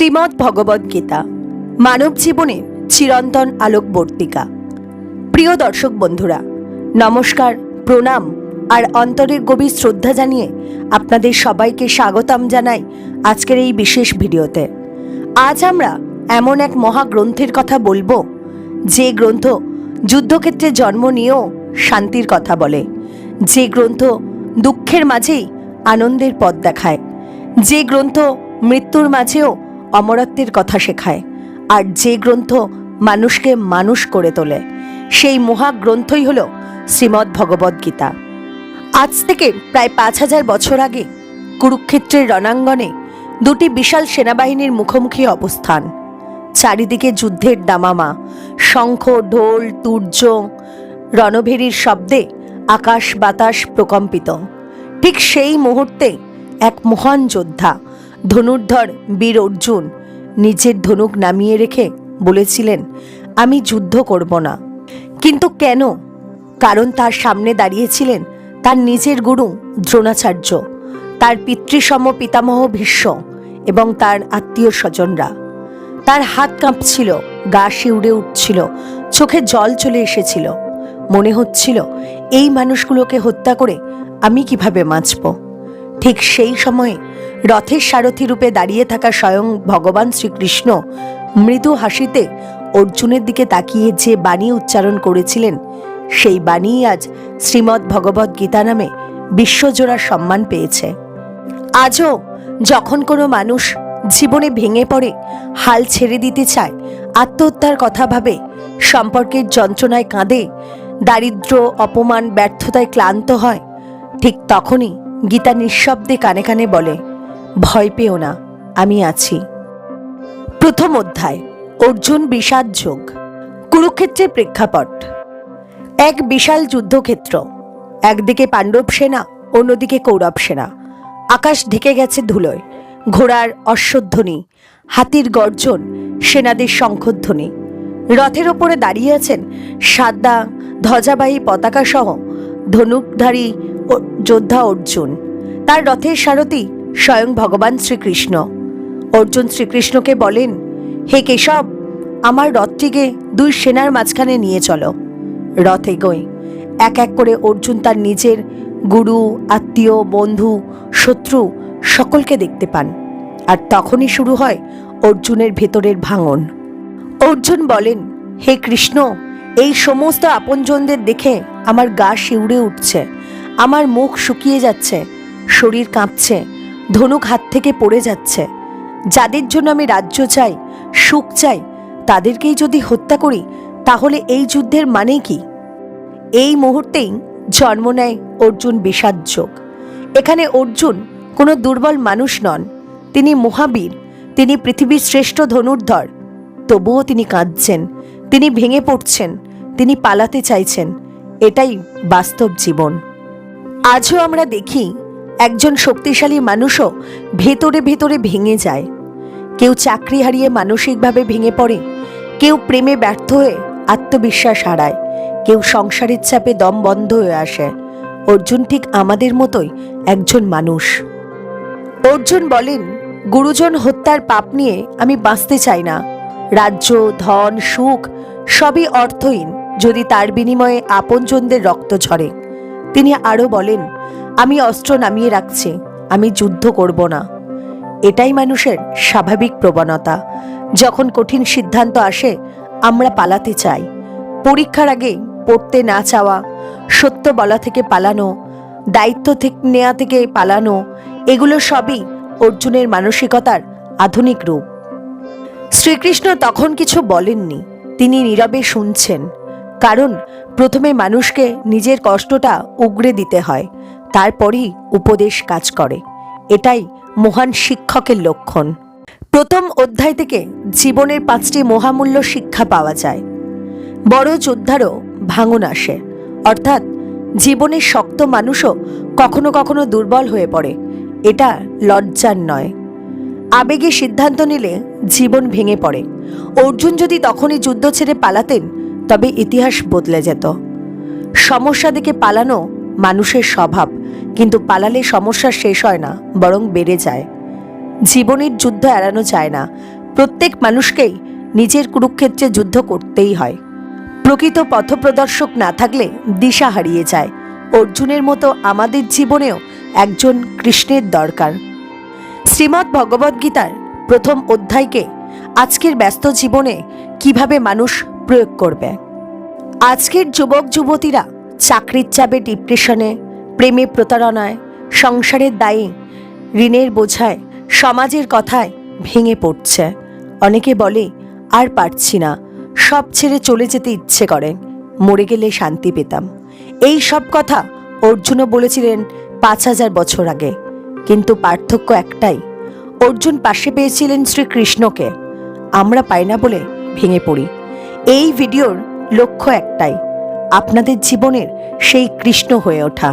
শ্রীমদ্ ভগবদ্ গীতা মানব জীবনের চিরন্তন আলোকবর্তিকা। প্রিয় দর্শক বন্ধুরা, নমস্কার, প্রণাম আর অন্তরের গভীর শ্রদ্ধা জানিয়ে আপনাদের সবাইকে স্বাগতম জানাই আজকের এই বিশেষ ভিডিওতে। আজ আমরা এমন এক মহাগ্রন্থের কথা বলবো, যে গ্রন্থ যুদ্ধক্ষেত্রে জন্ম নিয়েও শান্তির কথা বলে, যে গ্রন্থ দুঃখের মাঝেই আনন্দের পথ দেখায়, যে গ্রন্থ মৃত্যুর মাঝেও অমরত্বের কথা শেখায়, আর যে গ্রন্থ মানুষকে মানুষ করে তোলে। সেই মহাগ্রন্থই হল শ্রীমদ্ ভগবদ্ গীতা। আজ থেকে প্রায় 5000 বছর আগে কুরুক্ষেত্রের রণাঙ্গনে দুটি বিশাল সেনাবাহিনীর মুখোমুখি অবস্থান। চারিদিকে যুদ্ধের দামামা, শঙ্খ, ঢোল, তুর্য, রণভেরীর শব্দে আকাশ বাতাস প্রকম্পিত। ঠিক সেই মুহূর্তে এক মহান যোদ্ধা, ধনুর্ধর বীর অর্জুন নিজের ধনুক নামিয়ে রেখে বলেছিলেন, আমি যুদ্ধ করব না। কিন্তু কেন? কারণ তার সামনে দাঁড়িয়েছিলেন তার নিজের গুরু দ্রোণাচার্য, তার পিতৃসম পিতামহ ভীষ্ম এবং তার আত্মীয় স্বজনরা। তার হাত কাঁপছিল, গা শিউরে উঠছিল, চোখে জল চলে এসেছিল। মনে হচ্ছিল, এই মানুষগুলোকে হত্যা করে আমি কিভাবে বাঁচব। ঠিক সেই সময়ে রথের সারথি রূপে দাঁড়িয়ে থাকা স্বয়ং ভগবান শ্রীকৃষ্ণ মৃদু হাসিতে অর্জুনের দিকে তাকিয়ে যে বাণী উচ্চারণ করেছিলেন, সেই বাণী আজ শ্রীমদ্ ভগবদ্ গীতা নামে বিশ্বজোড়া সম্মান পেয়েছে। আজও যখন কোনো মানুষ জীবনে ভেঙে পড়ে, হাল ছেড়ে দিতে চায়, আত্মহত্যার কথা ভাবে, সম্পর্কের যন্ত্রণায় কাঁদে, দারিদ্র্য, অপমান, ব্যর্থতায় ক্লান্ত হয়, ঠিক তখনই গীতা নিঃশব্দে কানে কানে বলে, ভয় পেও না, আমি আছি। প্রথম অধ্যায়, অর্জুন বিষাদ যোগ। কুরুক্ষেত্রের প্রেক্ষাপট এক বিশাল যুদ্ধক্ষেত্র। একদিকে পাণ্ডব সেনা, অন্যদিকে কৌরব সেনা। আকাশ ঢেকে গেছে ধুলোয়। ঘোড়ার অশ্বধ্বনি, হাতির গর্জন, সেনাদের শঙ্খধ্বনি। রথের ওপরে দাঁড়িয়ে আছেন সাদা ধ্বজাবাহী পতাকা সহ ধনুকধারী যোদ্ধা অর্জুন। তার রথের সারথি স্বয়ং ভগবান শ্রীকৃষ্ণ। অর্জুন শ্রীকৃষ্ণকে বলেন, হে কেশব, আমার রথটিকে দুই সেনার মাঝখানে নিয়ে চলো। রথ এগোয়। এক এক করে অর্জুন তার নিজের গুরু, আত্মীয়, বন্ধু, শত্রু সকলকে দেখতে পান। আর তখনই শুরু হয় অর্জুনের ভেতরের ভাঙন। অর্জুন বলেন, হে কৃষ্ণ, এই সমস্ত আপনজনদের দেখে আমার গা শিউরে উঠছে, আমার মুখ শুকিয়ে যাচ্ছে, শরীর কাঁপছে, ধনুক হাত থেকে পড়ে যাচ্ছে। যাদের জন্য আমি রাজ্য চাই, সুখ চাই, তাদেরকেই যদি হত্যা করি, তাহলে এই যুদ্ধের মানে কি? এই মুহূর্তেই জন্ম নেয় অর্জুন বিষাদ যোগ। এখানে অর্জুন কোনো দুর্বল মানুষ নন, তিনি মহাবীর, তিনি পৃথিবীর শ্রেষ্ঠ ধনুর্ধর। তবুও তিনি কাঁদছেন, তিনি ভেঙে পড়ছেন, তিনি পালাতে চাইছেন। এটাই বাস্তব জীবন। আজও আমরা দেখি একজন শক্তিশালী মানুষও ভেতরে ভেতরে ভেঙে যায়। কেউ চাকরি হারিয়ে মানসিকভাবে ভেঙে পড়ে, কেউ প্রেমে ব্যর্থ হয়ে আত্মবিশ্বাস হারায়, কেউ সংসারের চাপে দম বন্ধ হয়ে আসে। অর্জুন ঠিক আমাদের মতোই একজন মানুষ। অর্জুন বলেন, গুরুজন হত্যার পাপ নিয়ে আমি বাঁচতে চাই না। রাজ্য, ধন, সুখ সবই অর্থহীন যদি তার বিনিময়ে আপনজনদের রক্ত ঝরে। তিনি আরও বলেন, আমি অস্ত্র নামিয়ে রাখছি, আমি যুদ্ধ করব না। এটাই মানুষের স্বাভাবিক প্রবণতা। যখন কঠিন সিদ্ধান্ত আসে, আমরা পালাতে চাই। পরীক্ষার আগে পড়তে না চাওয়া, সত্য বলা থেকে পালানো, দায়িত্ব নেওয়া থেকে পালানো, এগুলো সবই অর্জুনের মানসিকতার আধুনিক রূপ। শ্রীকৃষ্ণ তখন কিছু বলেননি, তিনি নীরবে শুনছেন। কারণ প্রথমে মানুষকে নিজের কষ্টটা উগরে দিতে হয়, তারপরই উপদেশ কাজ করে। এটাই মহান শিক্ষকের লক্ষণ। প্রথম অধ্যায় থেকে জীবনের 5টি মহামূল্য শিক্ষা পাওয়া যায়। বড় যোদ্ধারও ভাঙন আসে, অর্থাৎ জীবনের শক্ত মানুষও কখনো কখনো দুর্বল হয়ে পড়ে। এটা লজ্জার নয়। আবেগে সিদ্ধান্ত নিলে জীবন ভেঙে পড়ে। অর্জুন যদি তখনই যুদ্ধ ছেড়ে পালাতেন, তবে ইতিহাস বদলে যেত। সমস্যা দেখে পালানো মানুষের স্বভাব, কিন্তু পালালে সমস্যা শেষ হয় না, বরং বেড়ে যায়। জীবনের যুদ্ধ এড়ানো যায় না। প্রত্যেক মানুষকেই নিজের কুরুক্ষেত্রে যুদ্ধ করতেই হয়। প্রকৃত পথপ্রদর্শক না থাকলে দিশা হারিয়ে যায়। অর্জুনের মতো আমাদের জীবনেও একজন কৃষ্ণের দরকার। শ্রীমদ্ ভগবদ্গীতার প্রথম অধ্যায়কে আজকের ব্যস্ত জীবনে কিভাবে মানুষ প্রয়োগ করবে। আজকের যুবক যুবতীরা চাকরির চাপে, ডিপ্রেশনে, প্রেমে প্রতারণায়, সংসারের দায়ে, ঋণের বোঝায়, সমাজের কথায় ভেঙে পড়ছে। অনেকে বলে আর পারছি না, সব ছেড়ে চলে যেতে ইচ্ছে করে, মরে গেলে শান্তি পেতাম। এই সব কথা অর্জুনও বলেছিলেন 5000 বছর আগে। কিন্তু পার্থক্য একটাই, অর্জুন পাশে পেয়েছিলেন শ্রীকৃষ্ণকে, আমরা পাই না বলে ভেঙে পড়ি। এই ভিডিওর লক্ষ্য একটাই, আপনাদের জীবনের সেই কৃষ্ণ হয়ে ওঠা।